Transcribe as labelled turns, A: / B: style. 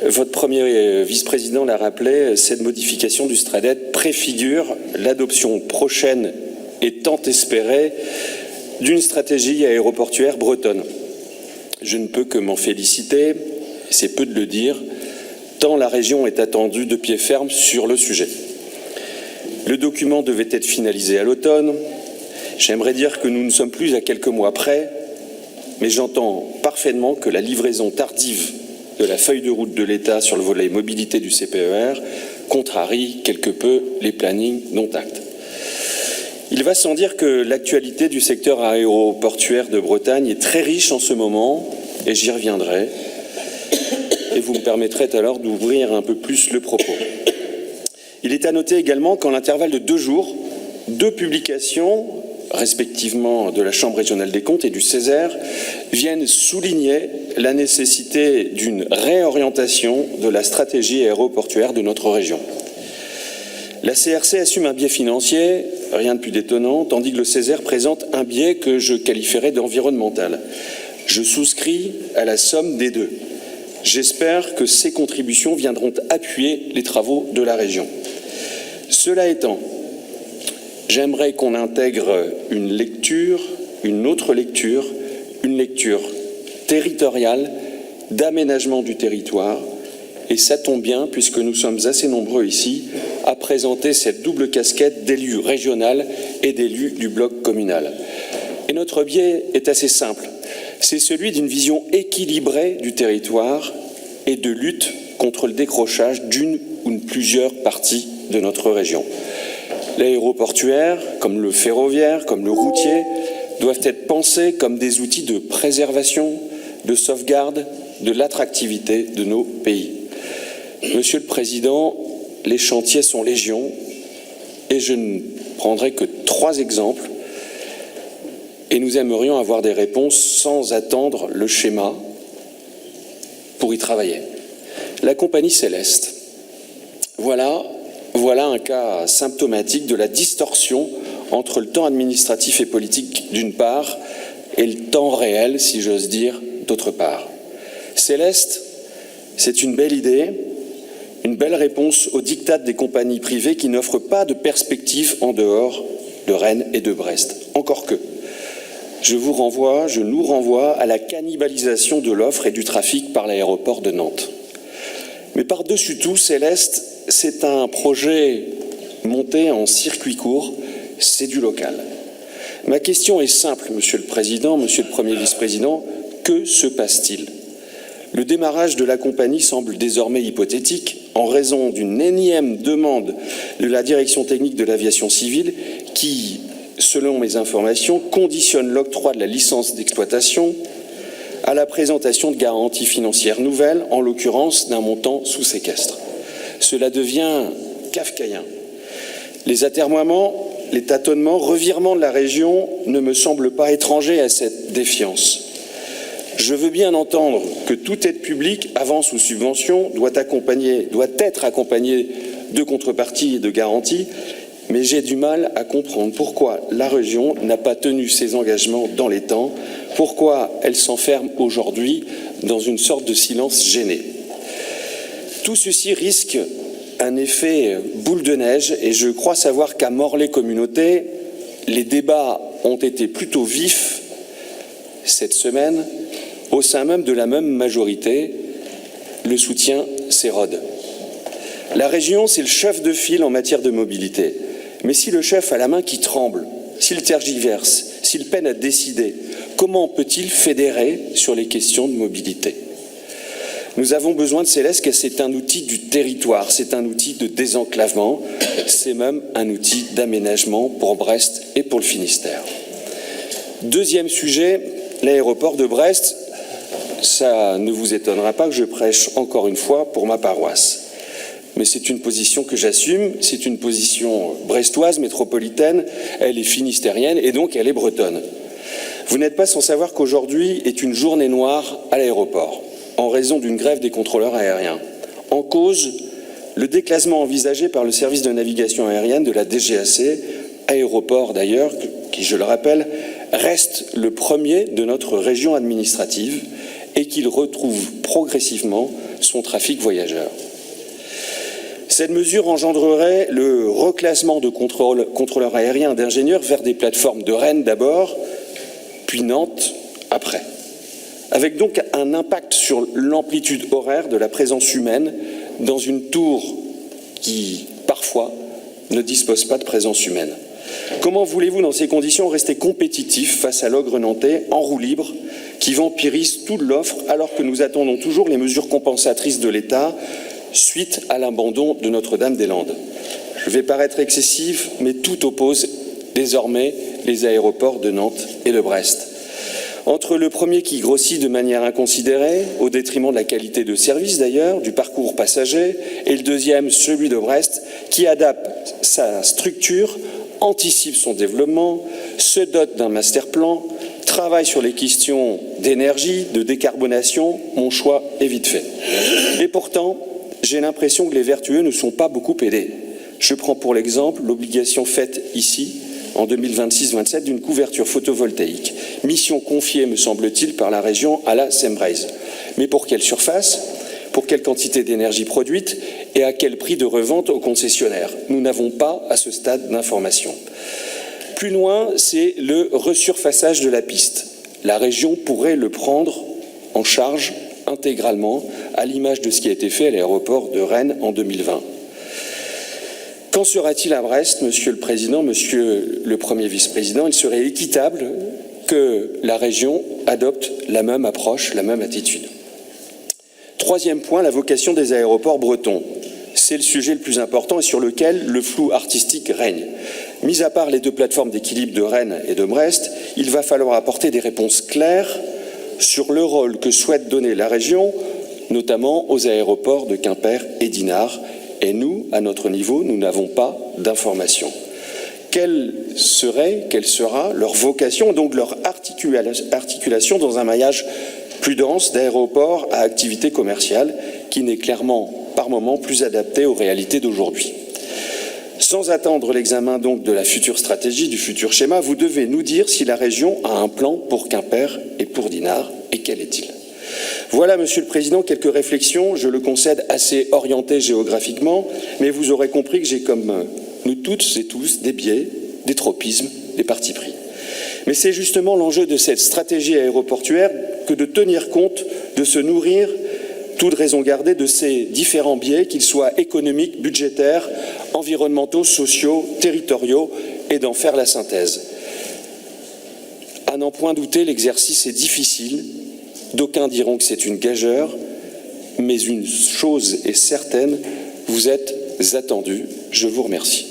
A: Votre premier vice-président l'a rappelé, cette modification du STRADET préfigure l'adoption prochaine et tant espérée d'une stratégie aéroportuaire bretonne. Je ne peux que m'en féliciter, c'est peu de le dire, tant la région est attendue de pied ferme sur le sujet. Le document devait être finalisé à l'automne. J'aimerais dire que nous ne sommes plus à quelques mois près, mais j'entends parfaitement que la livraison tardive de la feuille de route de l'État sur le volet mobilité du CPER contrarie quelque peu les plannings dont acte. Il va sans dire que l'actualité du secteur aéroportuaire de Bretagne est très riche en ce moment, et j'y reviendrai. Et vous me permettrez alors d'ouvrir un peu plus le propos. Il est à noter également qu'en l'intervalle de 2 jours, 2 publications, respectivement de la Chambre régionale des comptes et du Césaire, viennent souligner la nécessité d'une réorientation de la stratégie aéroportuaire de notre région. La CRC assume un biais financier, rien de plus détonnant, tandis que le Césaire présente un biais que je qualifierais d'environnemental. Je souscris à la somme des deux. J'espère que ces contributions viendront appuyer les travaux de la région. Cela étant, j'aimerais qu'on intègre une autre lecture, une lecture territoriale d'aménagement du territoire. Et ça tombe bien puisque nous sommes assez nombreux ici à présenter cette double casquette d'élu régional et d'élu du bloc communal. Et notre biais est assez simple. C'est celui d'une vision équilibrée du territoire et de lutte contre le décrochage d'une ou de plusieurs parties de notre région. L'aéroportuaire, comme le ferroviaire, comme le routier, doivent être pensés comme des outils de préservation, de sauvegarde, de l'attractivité de nos pays. Monsieur le Président, les chantiers sont légion et je ne prendrai que 3 exemples et nous aimerions avoir des réponses sans attendre le schéma pour y travailler. La compagnie Céleste. Voilà un cas symptomatique de la distorsion entre le temps administratif et politique d'une part et le temps réel, si j'ose dire, d'autre part. Céleste, c'est une belle idée, une belle réponse aux diktats des compagnies privées qui n'offrent pas de perspective en dehors de Rennes et de Brest. Encore que, je nous renvoie à la cannibalisation de l'offre et du trafic par l'aéroport de Nantes. Mais par-dessus tout, Céleste, c'est un projet monté en circuit court, c'est du local. Ma question est simple, Monsieur le Président, Monsieur le Premier vice-président, que se passe-t-il? Le démarrage de la compagnie semble désormais hypothétique en raison d'une énième demande de la direction technique de l'aviation civile qui, selon mes informations, conditionne l'octroi de la licence d'exploitation à la présentation de garanties financières nouvelles, en l'occurrence d'un montant sous séquestre. Cela devient kafkaïen. Les atermoiements, les tâtonnements, revirements de la région ne me semblent pas étrangers à cette défiance. Je veux bien entendre que toute aide publique, avance ou subvention, doit être accompagnée de contreparties et de garanties, mais j'ai du mal à comprendre pourquoi la région n'a pas tenu ses engagements dans les temps, pourquoi elle s'enferme aujourd'hui dans une sorte de silence gêné. Tout ceci risque un effet boule de neige et je crois savoir qu'à Morlaix-Communauté, les débats ont été plutôt vifs cette semaine au sein même de la même majorité. Le soutien s'érode. La région, c'est le chef de file en matière de mobilité. Mais si le chef a la main qui tremble, s'il tergiverse, s'il peine à décider, comment peut-il fédérer sur les questions de mobilité? Nous avons besoin de Céleste car c'est un outil du territoire, c'est un outil de désenclavement, c'est même un outil d'aménagement pour Brest et pour le Finistère. Deuxième sujet, l'aéroport de Brest. Ça ne vous étonnera pas que je prêche encore une fois pour ma paroisse. Mais c'est une position que j'assume, c'est une position brestoise, métropolitaine, elle est finistérienne et donc elle est bretonne. Vous n'êtes pas sans savoir qu'aujourd'hui est une journée noire à l'aéroport, en raison d'une grève des contrôleurs aériens. En cause, le déclassement envisagé par le service de navigation aérienne de la DGAC, aéroport d'ailleurs, qui, je le rappelle, reste le premier de notre région administrative et qu'il retrouve progressivement son trafic voyageurs. Cette mesure engendrerait le reclassement de contrôleurs aériens et d'ingénieurs vers des plateformes de Rennes d'abord, puis Nantes après, avec donc un impact sur l'amplitude horaire de la présence humaine dans une tour qui, parfois, ne dispose pas de présence humaine. Comment voulez-vous, dans ces conditions, rester compétitif face à l'ogre nantais en roue libre qui vampirise toute l'offre alors que nous attendons toujours les mesures compensatrices de l'État suite à l'abandon de Notre-Dame-des-Landes? Je vais paraître excessif, mais tout oppose désormais les aéroports de Nantes et de Brest. Entre le premier qui grossit de manière inconsidérée, au détriment de la qualité de service d'ailleurs, du parcours passager, et le deuxième, celui de Brest, qui adapte sa structure, anticipe son développement, se dote d'un master plan, travaille sur les questions d'énergie, de décarbonation, mon choix est vite fait. Et pourtant, j'ai l'impression que les vertueux ne sont pas beaucoup aidés. Je prends pour l'exemple l'obligation faite ici, en 2026-27, d'une couverture photovoltaïque. Mission confiée, me semble-t-il, par la région à la Sembraise. Mais pour quelle surface ? Pour quelle quantité d'énergie produite et à quel prix de revente aux concessionnaires? Nous n'avons pas, à ce stade, d'informations. Plus loin, c'est le resurfaçage de la piste. La région pourrait le prendre en charge intégralement, à l'image de ce qui a été fait à l'aéroport de Rennes en 2020. Qu'en sera-t-il à Brest, Monsieur le Président, Monsieur le Premier vice-président? Il serait équitable que la région adopte la même approche, la même attitude. Troisième point, la vocation des aéroports bretons. C'est le sujet le plus important et sur lequel le flou artistique règne. Mis à part les deux plateformes d'équilibre de Rennes et de Brest, il va falloir apporter des réponses claires sur le rôle que souhaite donner la région, notamment aux aéroports de Quimper et d'Inard. Et nous, à notre niveau, nous n'avons pas d'informations. Quelle sera leur vocation, donc leur articulation dans un maillage plus dense d'aéroports à activité commerciale qui n'est clairement, par moment, plus adapté aux réalités d'aujourd'hui. Sans attendre l'examen donc de la future stratégie, du futur schéma, vous devez nous dire si la région a un plan pour Quimper et pour Dinard, et quel est-il? Voilà, Monsieur le Président, quelques réflexions, je le concède, assez orientées géographiquement, mais vous aurez compris que j'ai, comme nous toutes et tous, des biais, des tropismes, des partis pris. Mais c'est justement l'enjeu de cette stratégie aéroportuaire que de tenir compte, de se nourrir, toute raison gardée, de ces différents biais, qu'ils soient économiques, budgétaires, environnementaux, sociaux, territoriaux, et d'en faire la synthèse. À n'en point douter, l'exercice est difficile. D'aucuns diront que c'est une gageure, mais une chose est certaine, vous êtes attendus. Je vous remercie.